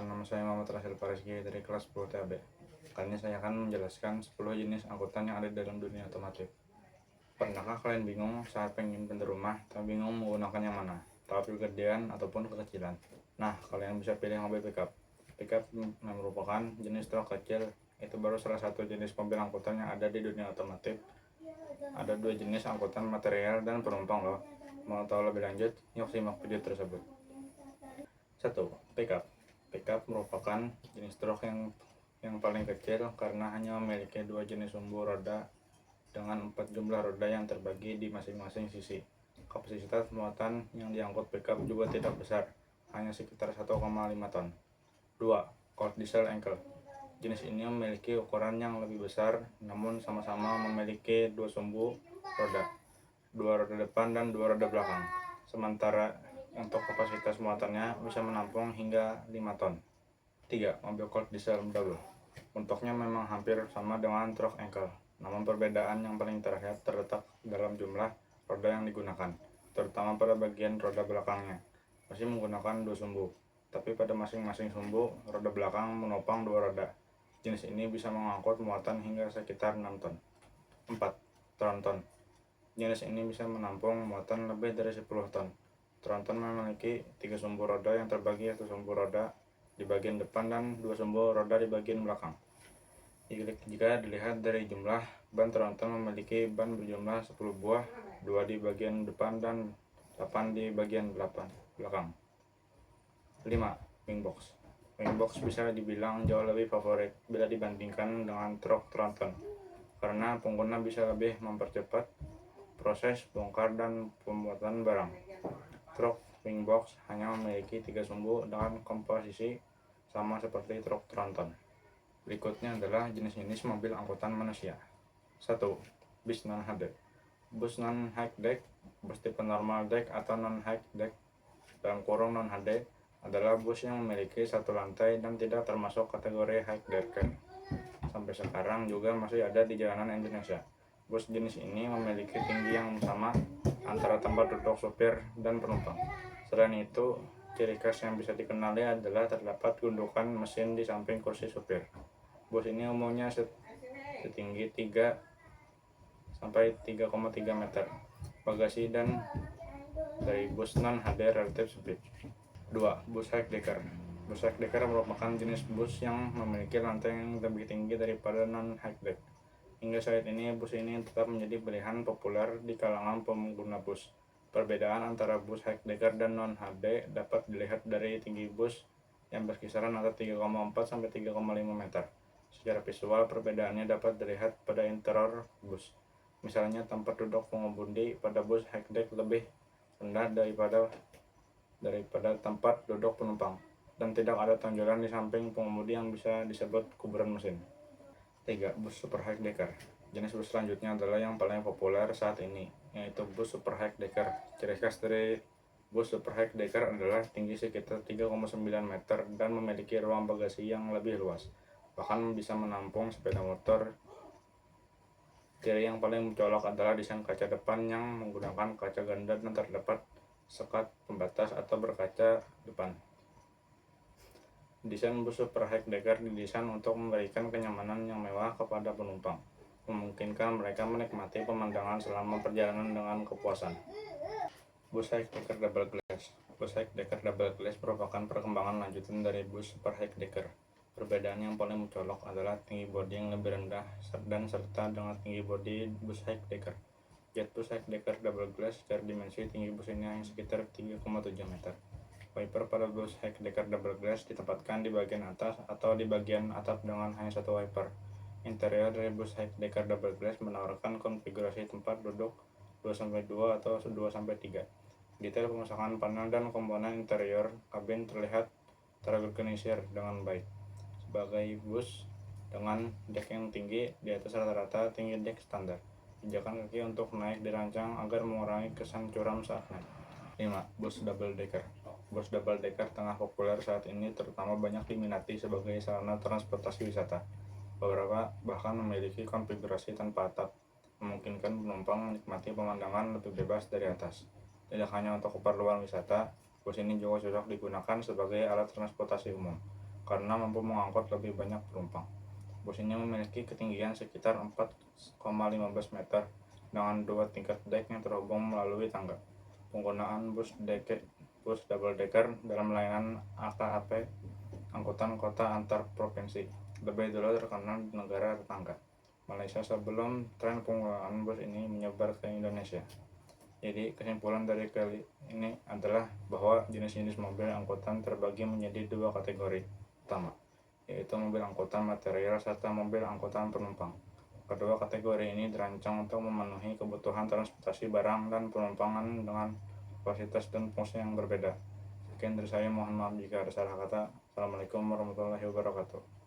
nama saya Muhammad Rasil Parizki dari kelas 10 TAB. Kali ini saya akan menjelaskan 10 jenis angkutan yang ada dalam dunia otomotif. Pernahkah kalian bingung saat pengen pindah rumah, tapi bingung menggunakan yang mana? Tahap kegedean ataupun kekecilan? Nah, kalian bisa pilih mobil pickup. Pickup merupakan jenis truk kecil, itu baru salah satu jenis mobil angkutan yang ada di dunia otomotif. Ada dua jenis angkutan material dan penumpang loh. Mau tahu lebih lanjut? Yuk simak video tersebut. 1. Pickup. Pickup merupakan jenis truk yang paling kecil karena hanya memiliki dua jenis sumbu roda dengan 4 jumlah roda yang terbagi di masing-masing sisi. Kapasitas muatan yang diangkut pickup juga tidak besar, hanya sekitar 1,5 ton. 2. Cold Diesel Ankle. Jenis ini memiliki ukuran yang lebih besar, namun sama-sama memiliki dua sumbu roda, dua roda depan dan dua roda belakang. Sementara untuk kapasitas muatannya bisa menampung hingga 5 ton. 3. Mobil Cold Diesel Double. Bentuknya memang hampir sama dengan truk ankle, namun perbedaan yang paling terlihat terletak dalam jumlah roda yang digunakan, terutama pada bagian roda belakangnya. Masih menggunakan dua sumbu, tapi pada masing-masing sumbu, roda belakang menopang dua roda. Jenis ini bisa mengangkut muatan hingga sekitar 6 ton. 4. Tronton. Jenis ini bisa menampung muatan lebih dari 10 ton. Tronton memiliki 3 sumbu roda yang terbagi satu sumbu roda di bagian depan dan dua sumbu roda di bagian belakang. Jika dilihat dari jumlah, ban tronton memiliki ban berjumlah 10 buah, 2 di bagian depan dan 8 di bagian belakang. 5. Wingbox. Wingbox bisa dibilang jauh lebih favorit bila dibandingkan dengan truk tronton, karena pengguna bisa lebih mempercepat proses bongkar dan pembuatan barang. Truk wingbox hanya memiliki 3 sumbu dengan komposisi sama seperti truk tronton. Berikutnya adalah jenis-jenis mobil angkutan manusia. 1. Bus non-HD. Bus non-high deck, bus tipe normal deck atau non-high deck (non-HD) adalah bus yang memiliki satu lantai dan tidak termasuk kategori high decker. Sampai sekarang juga masih ada di jalanan Indonesia. Bus jenis ini memiliki tinggi yang sama antara tempat duduk supir dan penumpang. Selain itu, ciri khas yang bisa dikenali adalah terdapat gundukan mesin di samping kursi supir. Bus ini umumnya setinggi 3-3,3 meter. Bagasi dan dari bus non-HD relatif sempit. 2. Bus high decker. Bus high decker merupakan jenis bus yang memiliki lantai yang lebih tinggi daripada non-high deck. Hingga saat ini, bus ini tetap menjadi pilihan populer di kalangan pengguna bus. Perbedaan antara bus high decker dan non-HD dapat dilihat dari tinggi bus yang berkisaran antara 3,4-3,5 meter. Secara visual, perbedaannya dapat dilihat pada interior bus. Misalnya, tempat duduk pengemudi pada bus high deck lebih rendah daripada tempat duduk penumpang, dan tidak ada tonjolan di samping pengemudi yang bisa disebut kuburan mesin. 3. Bus super high decker. Jenis bus selanjutnya adalah yang paling populer saat ini, yaitu bus super high decker. Ciri khas dari bus super high decker adalah tinggi sekitar 3,9 meter dan memiliki ruang bagasi yang lebih luas, bahkan bisa menampung sepeda motor. Ciri yang paling mencolok adalah desain kaca depan yang menggunakan kaca ganda dan terdapat sekat pembatas atau berkaca depan. Desain bus super high decker didesain untuk memberikan kenyamanan yang mewah kepada penumpang, memungkinkan mereka menikmati pemandangan selama perjalanan dengan kepuasan. Bus high decker double glass. Bus high decker double glass merupakan perkembangan lanjutan dari bus super high decker. Perbedaan yang paling mencolok adalah tinggi bodi yang lebih rendah dan serta dengan tinggi bodi bus high decker. Jet bus high decker double glass secara dimensi tinggi bus ini hanya sekitar 3,7 meter. Wiper pada bus high decker double glass ditempatkan di bagian atas atau di bagian atap dengan hanya satu wiper. Interior dari bus high decker double glass menawarkan konfigurasi tempat duduk 2-2 atau 2-3. Detail pemasangan panel dan komponen interior kabin terlihat terorganisir dengan baik. Sebagai bus dengan dek yang tinggi di atas rata-rata tinggi dek standar, pijakan kaki untuk naik dirancang agar mengurangi kesan curam saat naik. 5. Bus double decker. Bus double decker tengah populer saat ini, terutama banyak diminati sebagai sarana transportasi wisata. Beberapa bahkan memiliki konfigurasi tanpa atap, memungkinkan penumpang menikmati pemandangan lebih bebas dari atas. Tidak hanya untuk keperluan wisata, bus ini juga cocok digunakan sebagai alat transportasi umum. karena mampu mengangkut lebih banyak penumpang. Bus ini memiliki ketinggian sekitar 4,15 meter dengan 2 tingkat dek yang terhubung melalui tangga. Penggunaan bus double decker dalam layanan AKAP angkutan kota antar provinsi lebih dulu terkenal di negara tetangga Malaysia sebelum tren penggunaan bus ini menyebar ke Indonesia. Jadi kesimpulan dari kali ini adalah bahwa jenis-jenis mobil angkutan terbagi menjadi dua kategori utama, yaitu mobil angkutan material serta mobil angkutan penumpang. Kedua kategori ini dirancang untuk memenuhi kebutuhan transportasi barang dan penumpangan dengan kapasitas dan fungsi yang berbeda. Sekian dari saya, mohon maaf jika ada salah kata. Assalamualaikum warahmatullahi wabarakatuh.